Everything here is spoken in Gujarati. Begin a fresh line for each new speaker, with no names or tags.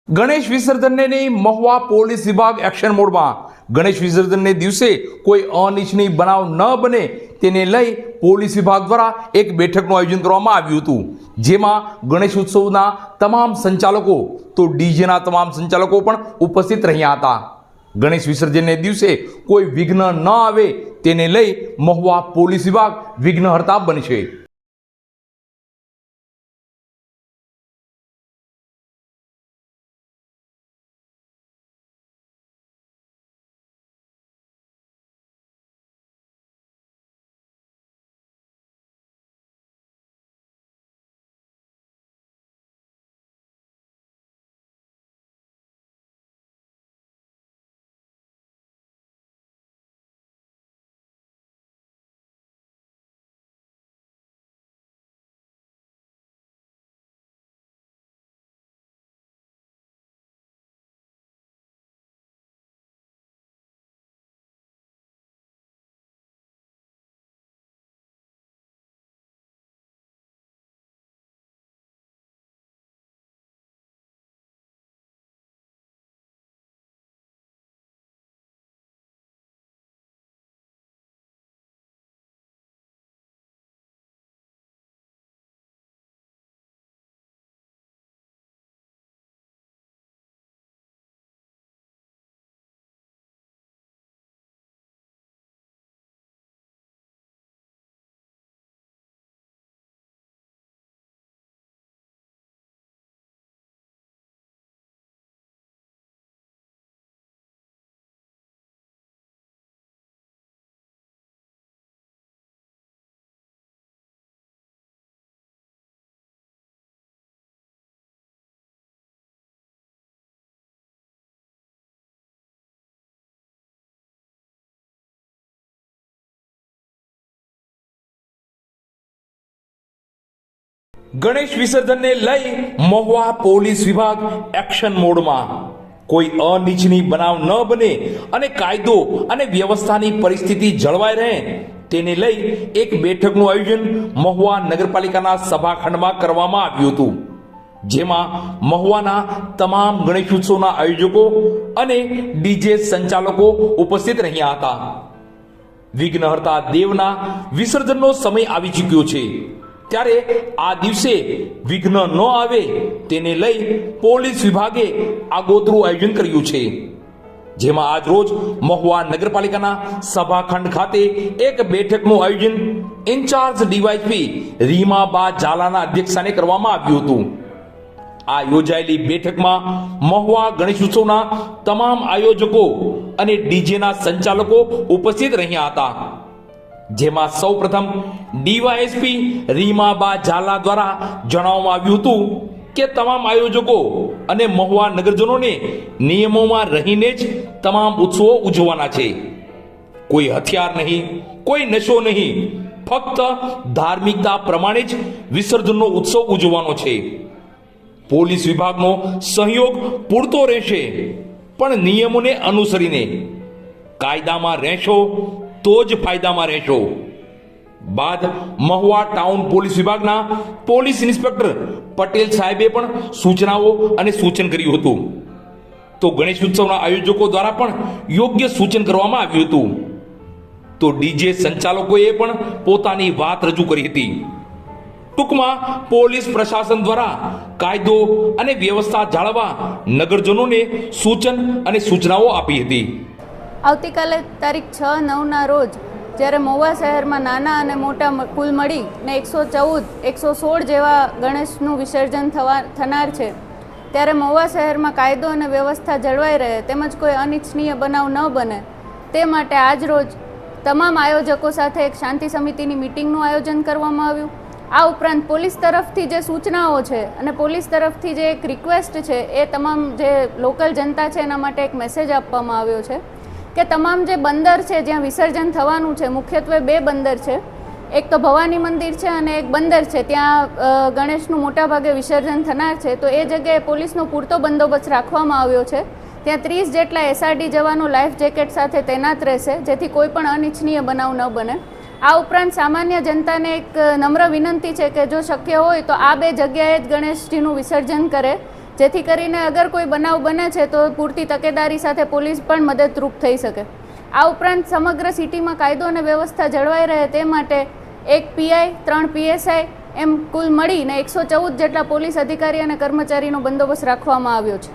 ગણેશ વિસર્જનને નહીં, મહુવા પોલીસ વિભાગ એક્શન મોડમાં. ગણેશ વિસર્જનને દિવસે કોઈ અનિચ્છનીય બનાવ ન બને તેને લઈ પોલીસ વિભાગ દ્વારા એક બેઠકનું આયોજન કરવામાં આવ્યું હતું, જેમાં ગણેશ ઉત્સવના તમામ સંચાલકો તો ડીજેના તમામ સંચાલકો પણ ઉપસ્થિત રહ્યા હતા. ગણેશ વિસર્જનને દિવસે કોઈ વિઘ્ન ન આવે તેને લઈ મહુવા પોલીસ વિભાગ વિઘ્નહર્તા બનશે. ગણેશ વિસર્જનને લઈ મહુવા પોલીસ વિભાગ એક્શન મોડમાં. કોઈ અનિચ્છનીય બનાવ ન બને અને કાયદો અને વ્યવસ્થાની પરિસ્થિતિ જળવાઈ રહે તેને લઈ એક બેઠકનું આયોજન મહુવા નગરપાલિકાના સભાખંડમાં કરવામાં આવ્યું હતું, જેમાં મહુવાના તમામ ગણેશ ઉત્સવના આયોજકો અને ડીજે સંચાલકો ઉપસ્થિત રહ્યા હતા. વિઘ્નહર્તા દેવના વિસર્જનનો સમય આવી ચૂક્યો છે, ત્યારે આ દિવસે વિઘ્ન ન આવે તેને લઈ પોલીસ વિભાગે આગોતરું આયોજન કર્યું છે, જેમાં આજ રોજ મહુવા નગરપાલિકાના સભાખંડ ખાતે એક બેઠકનું આયોજન ઇન્ચાર્જ ડીવાયપી રીમાબા ઝાલાના અધ્યક્ષસ્થાને કરવામાં આવ્યું હતું. આ યોજાયેલી બેઠકમાં મહુવા ગણેશ ઉત્સવના તમામ આયોજકો અને ડીજેના સંચાલકો ઉપસ્થિત રહ્યા હતા, જેમાં સૌપ્રથમ ડીવાયએસપી રીમાબા ઝાલા દ્વારા જણાવવામાં આવ્યું હતું કે તમામ આયોજકો અને મહુવા નગરજનોને નિયમોમાં રહીને જ તમામ ઉત્સવો ઉજવવાના છે. કોઈ હથિયાર નહીં, કોઈ નશો નહીં, ફક્ત ધાર્મિકતા પ્રમાણે જ વિસર્જનનો ઉત્સવ ઉજવવાનો છે. પોલીસ વિભાગનો સહયોગ પૂરતો રહેશે, પણ નિયમોને અનુસરીને કાયદામાં રહેશો તો જ ફાયદામાં રહેશો. બાદ મહુવા ટાઉન પોલીસ વિભાગના પોલીસ ઇન્સ્પેક્ટર પટેલ સાહેબે પણ સૂચનાઓ અને સૂચન કર્યું હતું, તો ગણેશ ઉત્સવના આયોજકો દ્વારા પણ યોગ્ય સૂચન કરવામાં આવ્યું હતું. તો ડીજે સંચાલકોએ પણ પોતાની વાત રજૂ કરી હતી. ટૂંકમાં પોલીસ પ્રશાસન દ્વારા કાયદો અને વ્યવસ્થા જાળવવા નગરજનોને સૂચન અને સૂચનાઓ આપી હતી.
આવતીકાલે તારીખ 6/9ના રોજ જ્યારે મહુવા શહેરમાં નાના અને મોટા કુલ મળીને 116 જેવા ગણેશનું વિસર્જન થનાર છે, ત્યારે મહુવા શહેરમાં કાયદો અને વ્યવસ્થા જળવાઈ રહે તેમજ કોઈ અનિચ્છનીય બનાવ ન બને તે માટે આજ રોજ તમામ આયોજકો સાથે એક શાંતિ સમિતિની મિટિંગનું આયોજન કરવામાં આવ્યું. આ ઉપરાંત પોલીસ તરફથી જે સૂચનાઓ છે અને પોલીસ તરફથી જે એક રિક્વેસ્ટ છે એ તમામ જે લોકલ જનતા છે એના માટે એક મેસેજ આપવામાં આવ્યો છે કે તમામ જે બંદર છે જ્યાં વિસર્જન થવાનું છે, મુખ્યત્વે 2 બંદર છે, એક તો ભવાની મંદિર છે અને એક બંદર છે, ત્યાં ગણેશનું મોટાભાગે વિસર્જન થનાર છે, તો એ જગ્યાએ પોલીસનો પૂરતો બંદોબસ્ત રાખવામાં આવ્યો છે. ત્યાં 30 જેટલા એસઆરડી જવાનો લાઈફ જેકેટ સાથે તૈનાત રહેશે, જેથી કોઈ પણ અનિચ્છનીય બનાવ ન બને. આ ઉપરાંત સામાન્ય જનતાને એક નમ્ર વિનંતી છે કે જો શક્ય હોય તો આ 2 જગ્યાએ જ ગણેશજીનું વિસર્જન કરે, જેથી કરીને અગર કોઈ બનાવ બને છે તો પૂરતી તકેદારી સાથે પોલીસ પણ મદદરૂપ થઈ શકે. આ ઉપરાંત સમગ્ર સિટીમાં કાયદો અને વ્યવસ્થા જળવાઈ રહે તે માટે 1 પીઆઈ 3 પીએસઆઈ એમ કુલ મળીને 114 જેટલા પોલીસ અધિકારી અને કર્મચારીનો બંદોબસ્ત રાખવામાં આવ્યો છે.